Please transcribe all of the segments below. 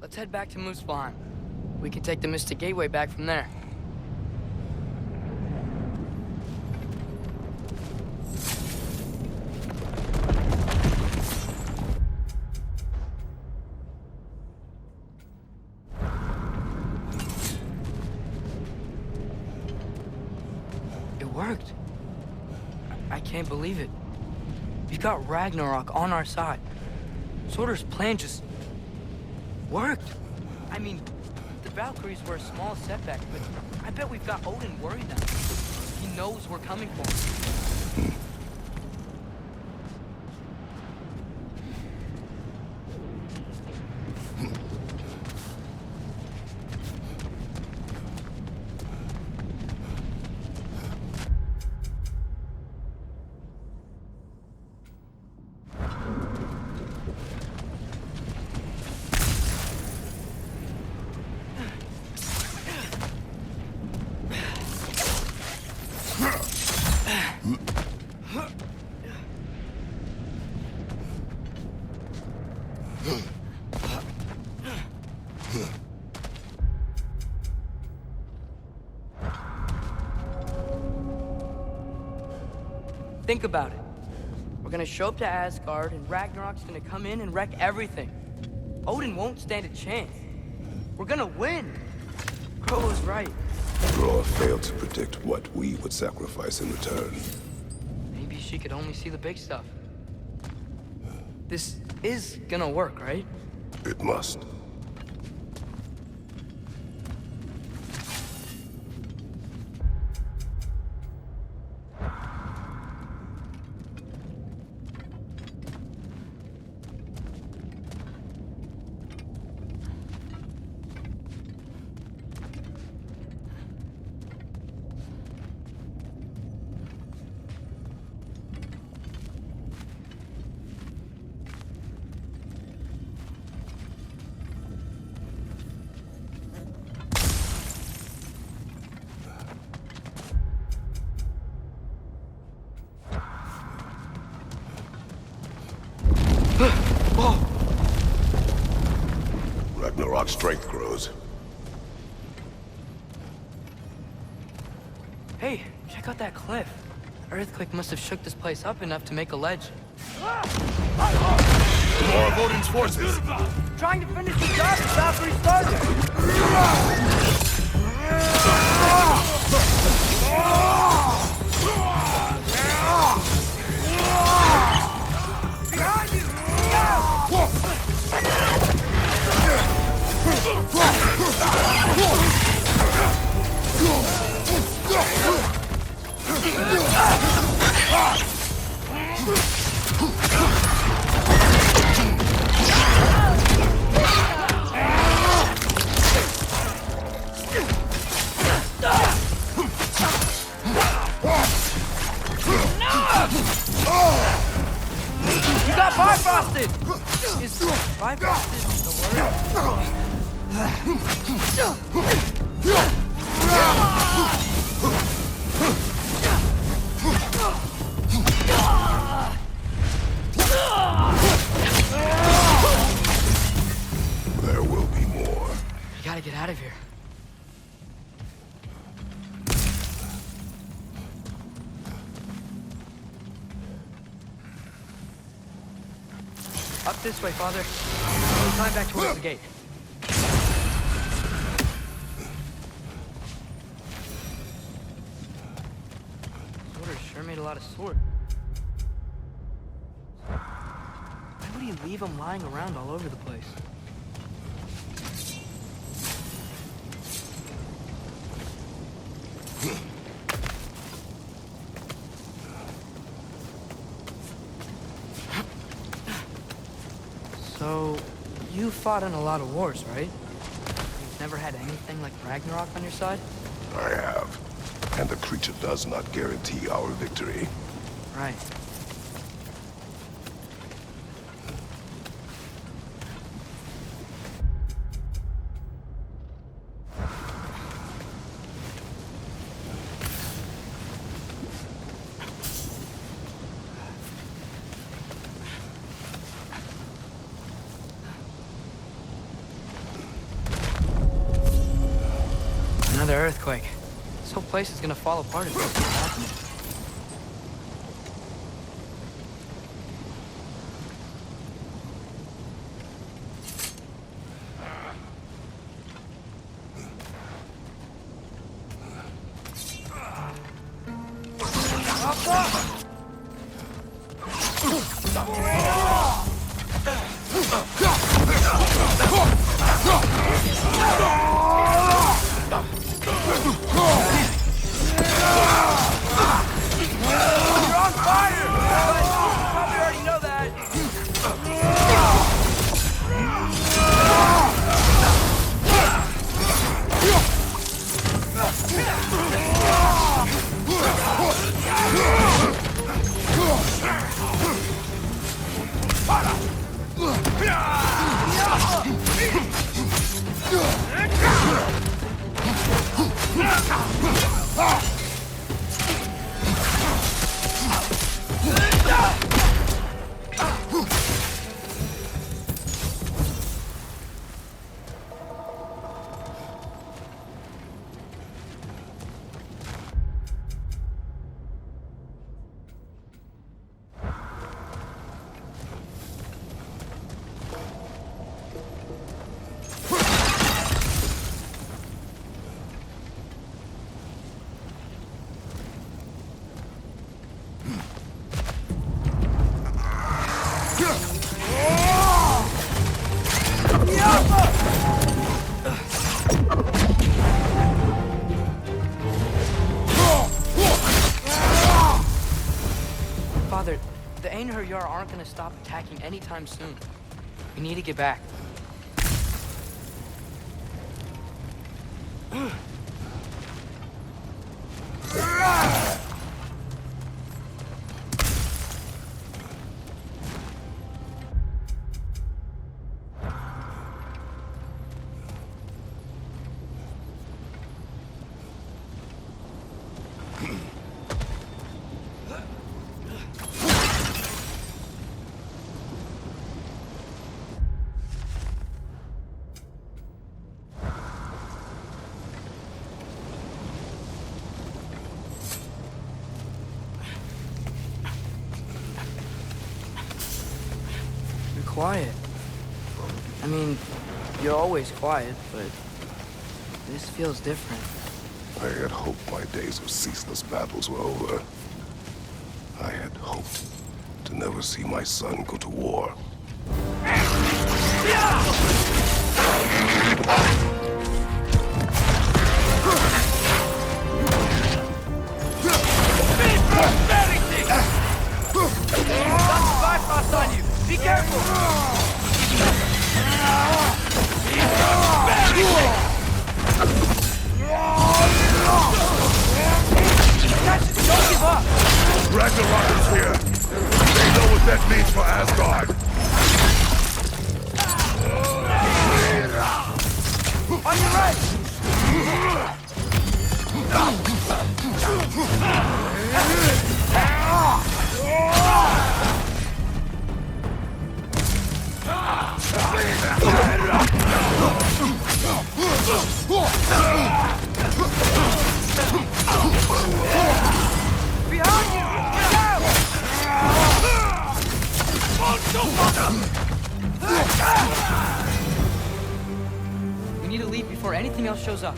Let's head back to Muspelheim. We can take the Mystic Gateway back from there. It worked. I can't believe it. We've got Ragnarök on our side. Sorter's plan just worked. I mean, the Valkyries were a small setback, but I bet we've got Odin worried now. He knows we're coming for him. Think about it. We're gonna show up to Asgard, and Ragnarok's gonna come in and wreck everything. Odin won't stand a chance. We're gonna win. Crow was right. Groa failed to predict what we would sacrifice in return. Maybe she could only see the big stuff. This is gonna work, right? It must. Ragnarok's strength grows. Hey, check out that cliff. Earthquake must have shook this place up enough to make a ledge. More of Odin's forces! Trying to finish the job as Valkyrie started! Behind you! You got bifrosted! Is bifrosted the word? There will be more. We gotta get out of here. Up this way, Father. We'll climb back towards the gate. Sorter sure made a lot of swords. Why would he leave them lying around all over the place? So, you fought in a lot of wars, right? You've never had anything like Ragnarök on your side? I have. And the creature does not guarantee our victory. Right. earthquake. This whole place is gonna fall apart if this keeps happening. Father, the Einherjar aren't gonna stop attacking anytime soon. We need to get back. Quiet. I mean, you're always quiet, but this feels different. I had hoped my days of ceaseless battles were over. I had hoped to never see my son go to war. Bypass on you! Be careful! Don't give up! Ragnarök is here! They know what that means for Asgard! On your right! Behind you! Get out! We need to leave before anything else shows up.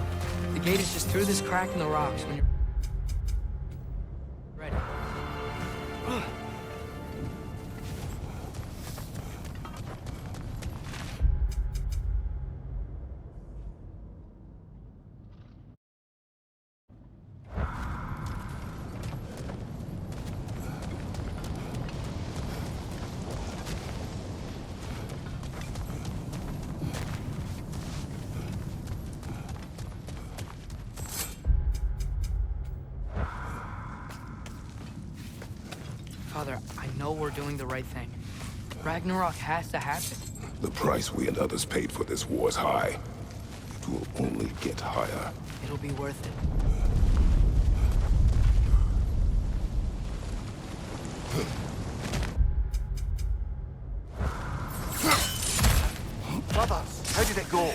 The gate is just through this crack in the rocks when you're ready. Father, I know we're doing the right thing. Ragnarök has to happen. The price we and others paid for this war is high. It will only get higher. It'll be worth it. Brothers, how did it go?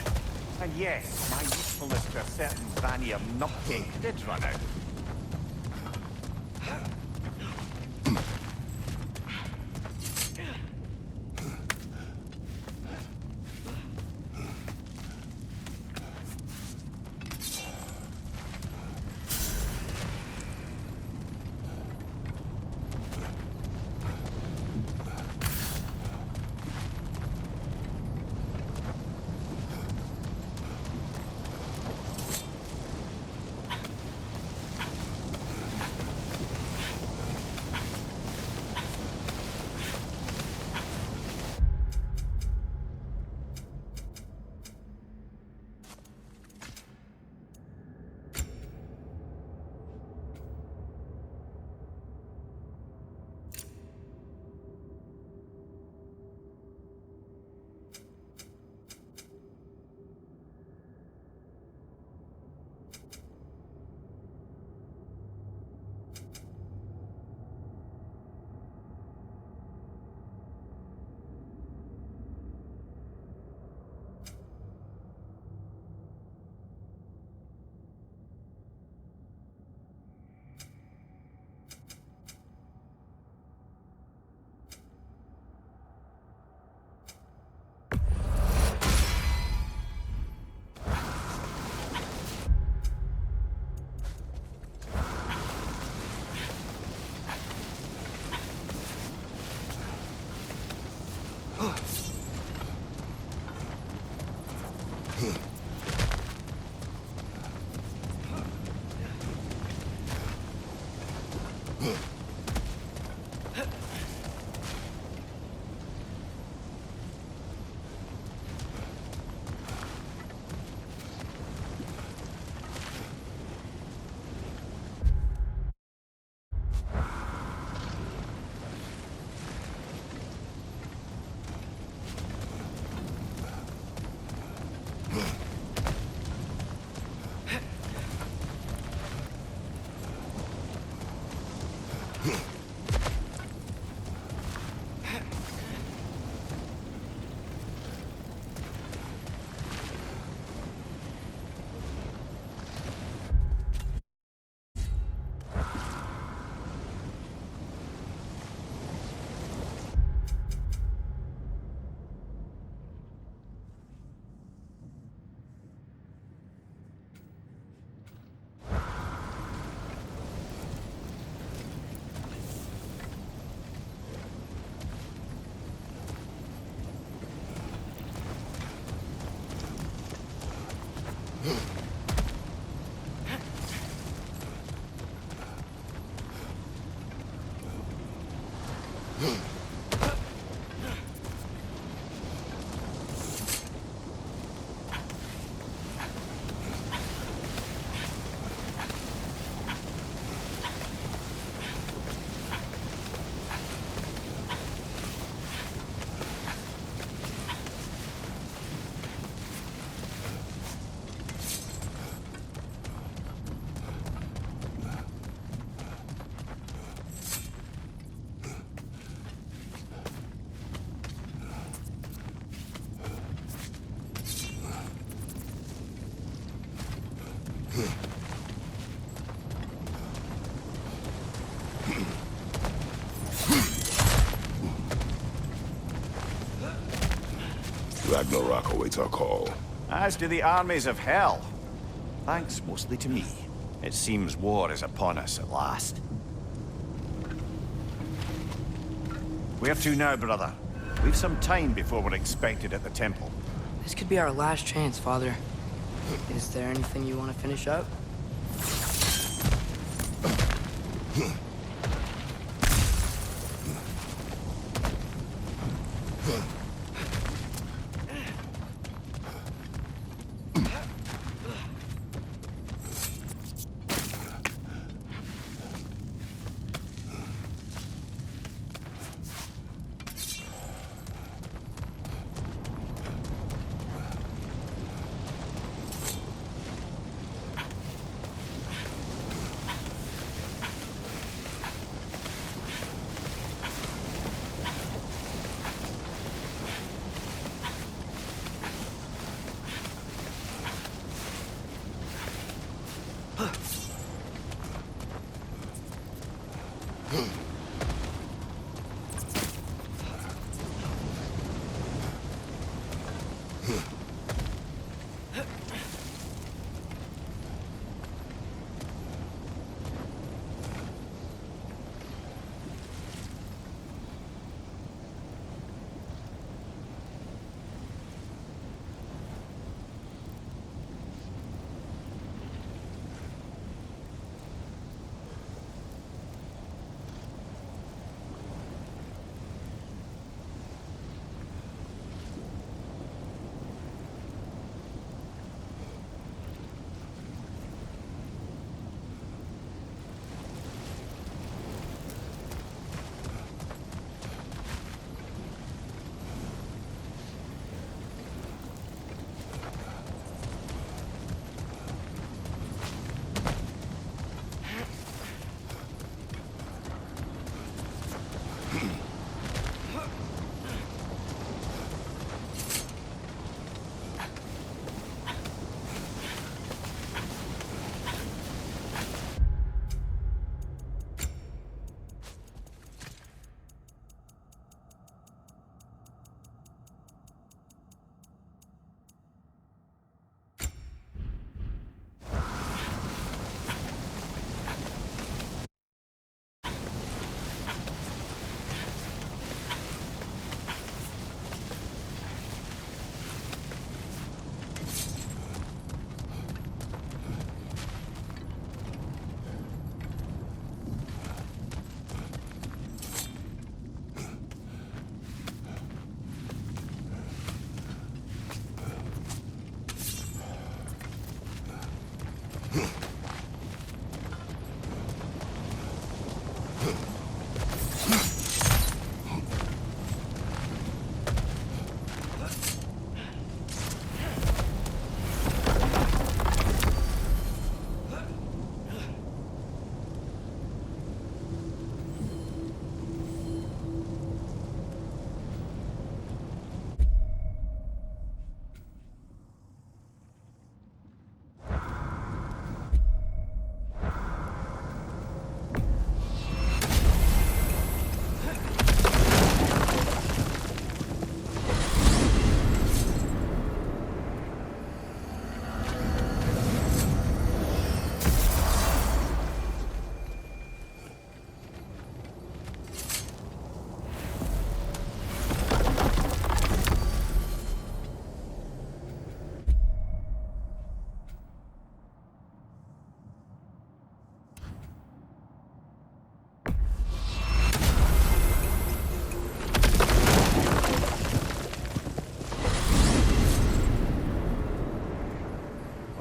And yes, my usefulness to a certain Vanier nutcake did run out. Ragnarök awaits our call. As do the armies of hell. Thanks mostly to me. It seems war is upon us at last. Where to now, brother? We've some time before we're expected at the temple. This could be our last chance, Father. Is there anything you want to finish up?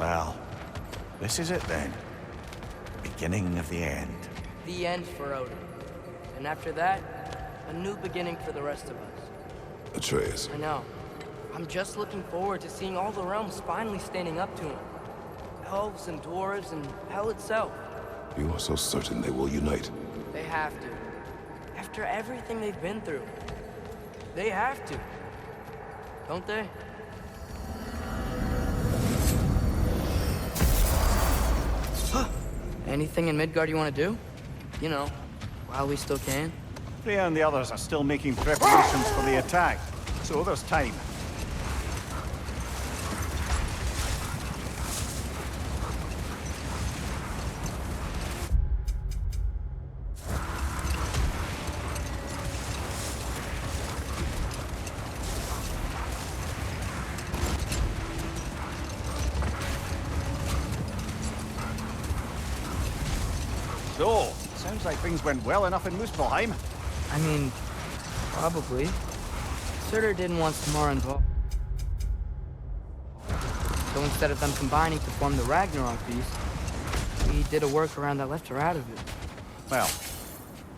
Well, this is it then. Beginning of the end. The end for Odin. And after that, a new beginning for the rest of us. Atreus, I know. I'm just looking forward to seeing all the realms finally standing up to him. Elves and dwarves and hell itself. you are so certain they will unite. They have to. After everything they've been through. They have to. Don't they? Anything in Midgard you want to do? You know, while we still can. Freya and the others are still making preparations for the attack, so there's time. So, sounds like things went well enough in Muspelheim. I mean, probably. Surtur didn't want Samara involved. So instead of them combining to form the Ragnarok beast, we did a workaround that left her out of it. Well,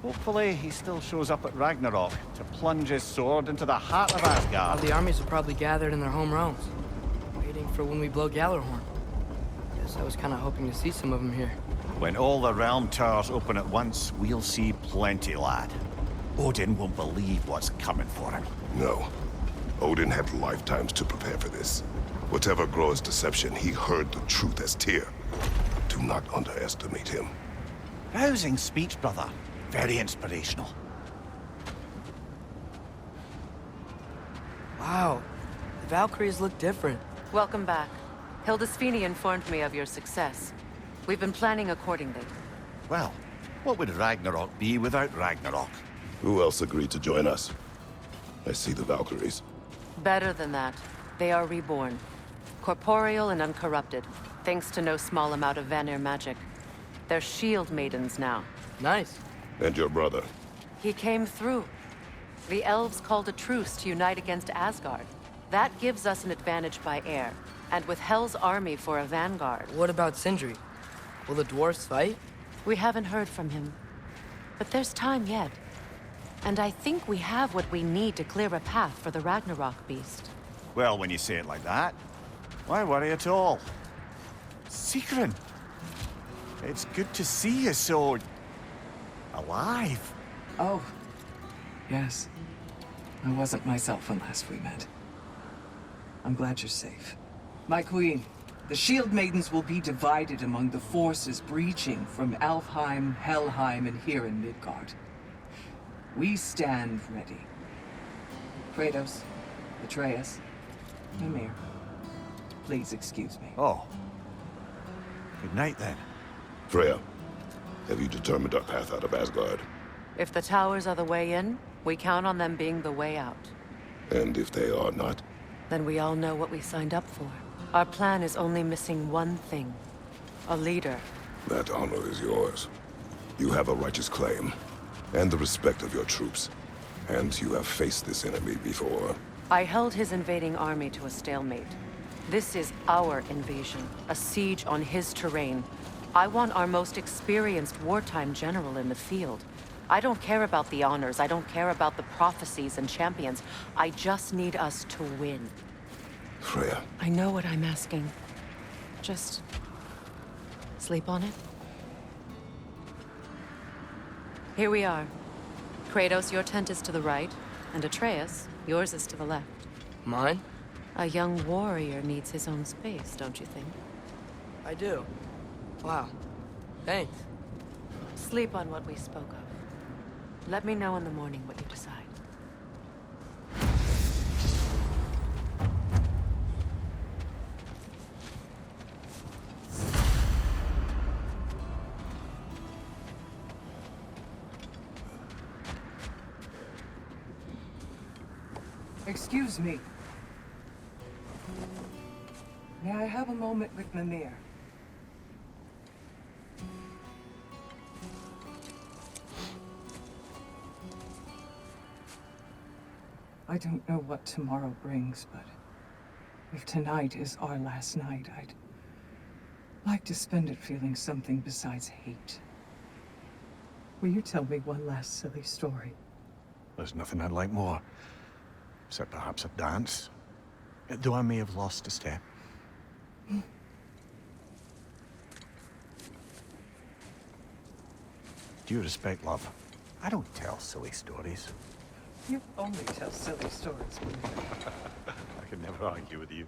hopefully he still shows up at Ragnarok to plunge his sword into the heart of All Asgard. the armies are probably gathered in their home realms, waiting for when we blow Gjallarhorn. Guess I was kind of hoping to see some of them here. When all the realm towers open at once, we'll see plenty, lad. Odin won't believe what's coming for him. No. Odin had lifetimes to prepare for this. Whatever Groa's deception, he heard the truth as Tyr. Do not underestimate him. Rousing speech, brother. Very inspirational. Wow, the Valkyries look different. Welcome back. Hildesfini informed me of your success. We've been planning accordingly. Well, what would Ragnarok be without Ragnarok? Who else agreed to join us? I see the Valkyries. Better than that, they are reborn. Corporeal and uncorrupted, thanks to no small amount of Vanir magic. They're shield maidens now. Nice. And your brother. He came through. The elves called a truce to unite against Asgard. That gives us an advantage by air, and with Hell's army for a vanguard. What about Sindri? Will the dwarves fight? We haven't heard from him. But there's time yet. And I think we have what we need to clear a path for the Ragnarok beast. Well, when you say it like that, why worry at all? Sigrun! It's good to see you so... alive. Oh, yes. I wasn't myself when last we met. I'm glad you're safe. My queen, the Shield Maidens will be divided among the forces breaching from Alfheim, Helheim, and here in Midgard. We stand ready. Kratos, Atreus, Mimir, please excuse me. Oh. Good night, then. Freya, have you determined our path out of Asgard? If the towers are the way in, we count on them being the way out. And if they are not? Then we all know what we signed up for. Our plan is only missing one thing. A leader. That honor is yours. You have a righteous claim, and the respect of your troops. And you have faced this enemy before. I held his invading army to a stalemate. This is our invasion, a siege on his terrain. I want our most experienced wartime general in the field. I don't care about the honors, I don't care about the prophecies and champions. I just need us to win. Freya. I know what I'm asking. Just... sleep on it? Here we are. Kratos, your tent is to the right, and Atreus, yours is to the left. Mine? A young warrior needs his own space, don't you think? I do. Wow. Thanks. Sleep on what we spoke of. Let me know in the morning what you decide. Excuse me. May I have a moment with Mimir? I don't know what tomorrow brings, but if tonight is our last night, I'd like to spend it feeling something besides hate. Will you tell me one last silly story? There's nothing I'd like more. Except perhaps a dance. Though I may have lost a step. Due respect, love, I don't tell silly stories. You only tell silly stories, Mimir. I could never argue with you.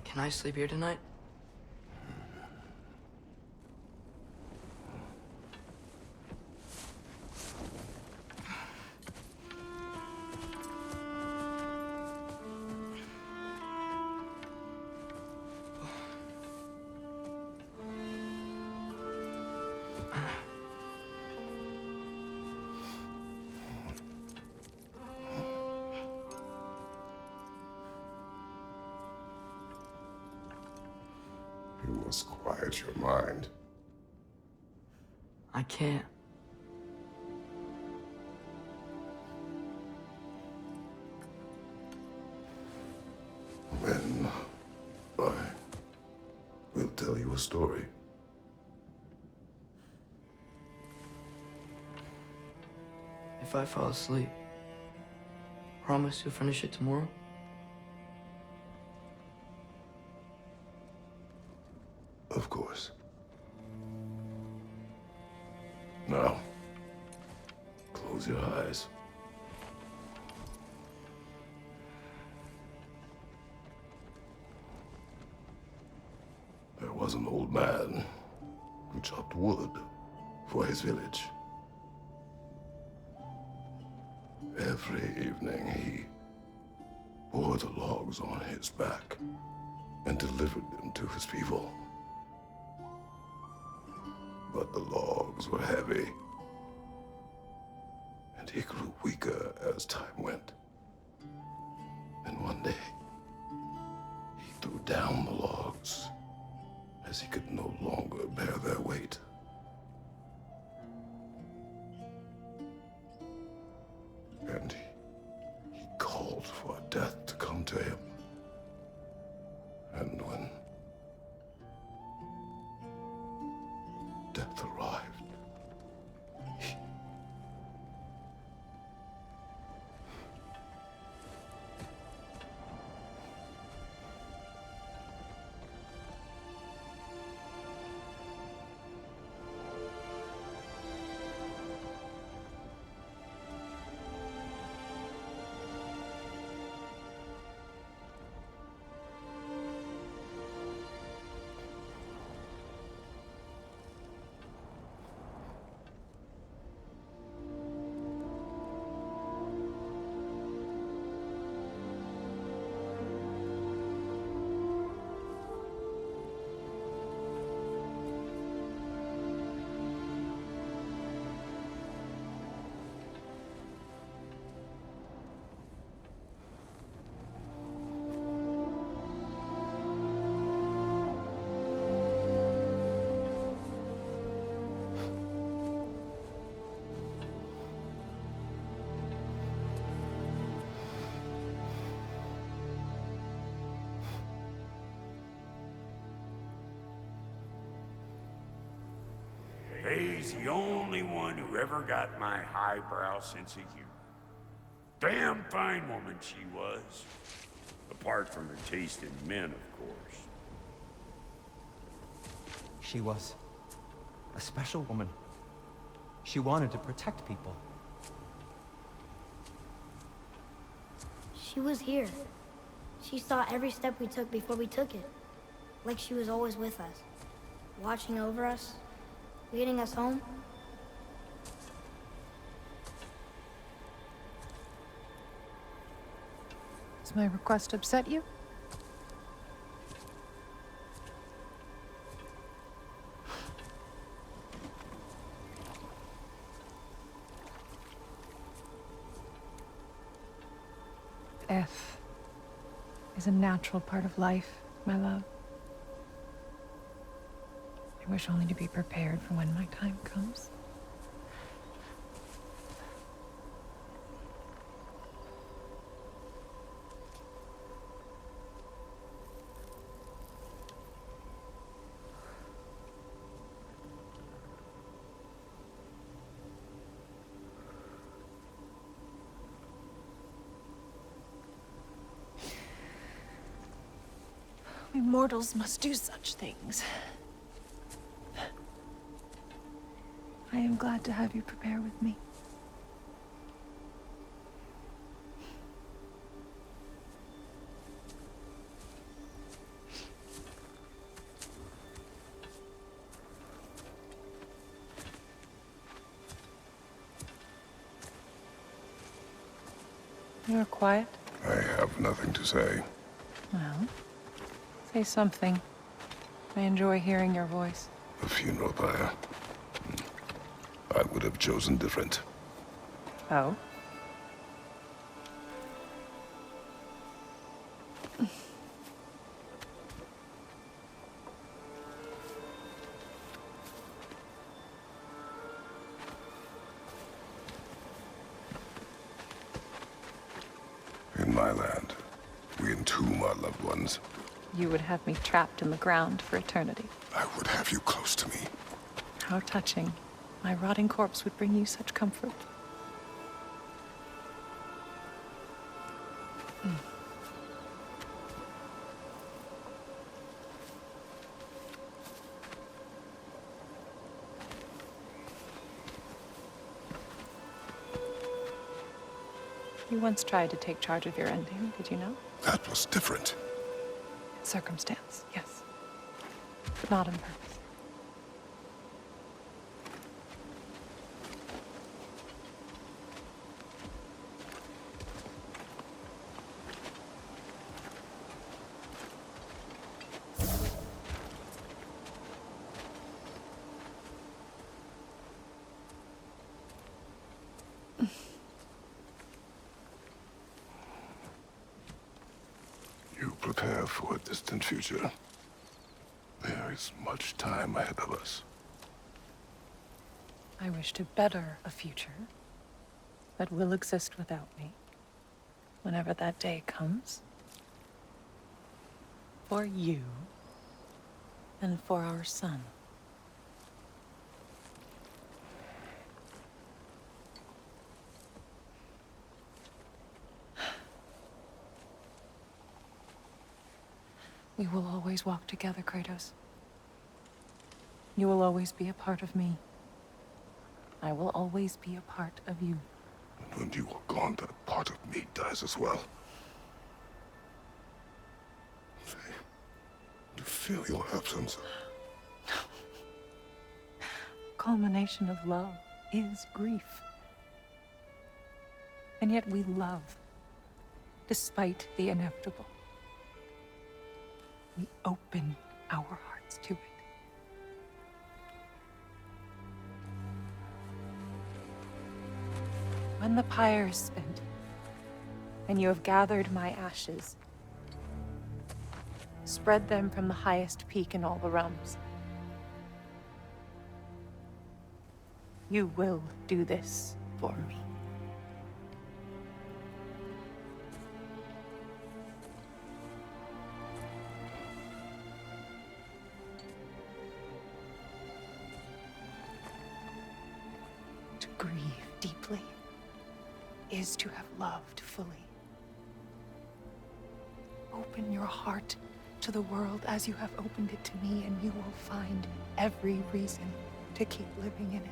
Can I sleep here tonight? You must quiet your mind. I can't. Then I will tell you a story. If I fall asleep, promise you'll finish it tomorrow? Of course. Now, close your eyes. There was an old man who chopped wood for his village. Every evening he bore the logs on his back and delivered them to his people. But the logs were heavy, and he grew weaker as time went. And one day, he threw down the logs as he could no longer bear their weight. And he called for death to come to him. And when death arrived, He's the only one who ever got my highbrow sense of humor. Damn fine woman she was. Apart from her taste in men, of course. She was a special woman. She wanted to protect people. She was here. She saw every step we took before we took it. Like she was always with us. Watching over us. Leading us home. Does my request upset you? Death is a natural part of life, my love. I wish only to be prepared for when my time comes. We mortals must do such things. I am glad to have you prepare with me. You're quiet? I have nothing to say. Well, say something. I enjoy hearing your voice. The funeral pyre. I would have chosen different. Oh? my land. We entomb our loved ones. You would have me trapped in the ground for eternity. I would have you close to me. How touching. My rotting corpse would bring you such comfort. You once tried to take charge of your ending, did you know? That was different. Circumstance, yes. But not on purpose. You prepare for a distant future. There is much time ahead of us. I wish to better a future that will exist without me, whenever that day comes. For you, and for our son. We will always walk together, Kratos. You will always be a part of me. I will always be a part of you. And when you are gone, that part of me dies as well. You feel your absence. Culmination of love is grief. And yet we love, despite the inevitable. We open our hearts to it. When the pyre is spent, and you have gathered my ashes, spread them from the highest peak in all the realms. You will do this for me. To grieve deeply is to have loved fully. Open your heart to the world as you have opened it to me, and you will find every reason to keep living in it.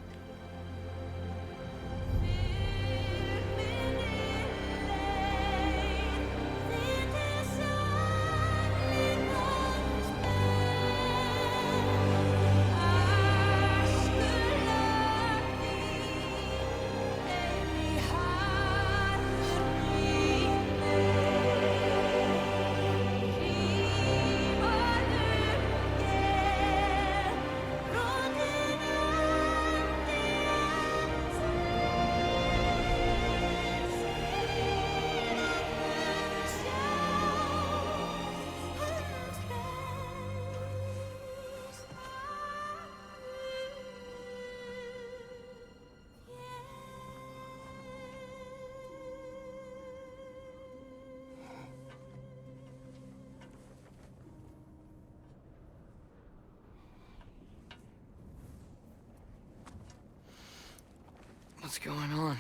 What's going on?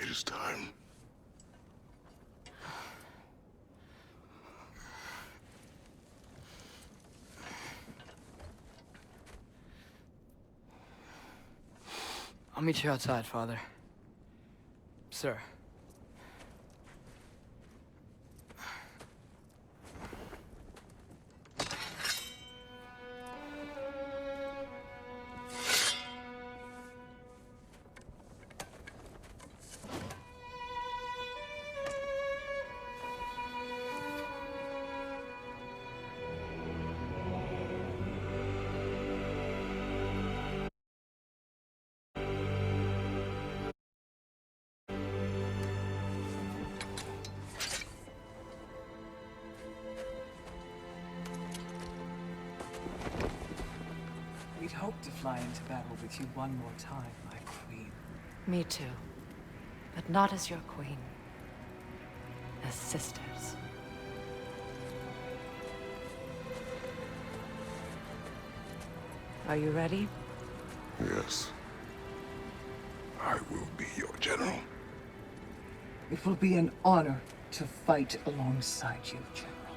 It is time. I'll meet you outside, Father. Sir. We'd hoped to fly into battle with you one more time, my queen. Me too. But not as your queen. as sisters. Are you ready? Yes. I will be your general. It will be an honor to fight alongside you, General.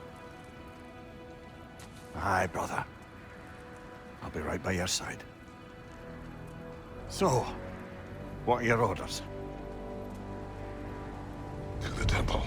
Aye, brother. I'll be right by your side. So, what are your orders? To the temple.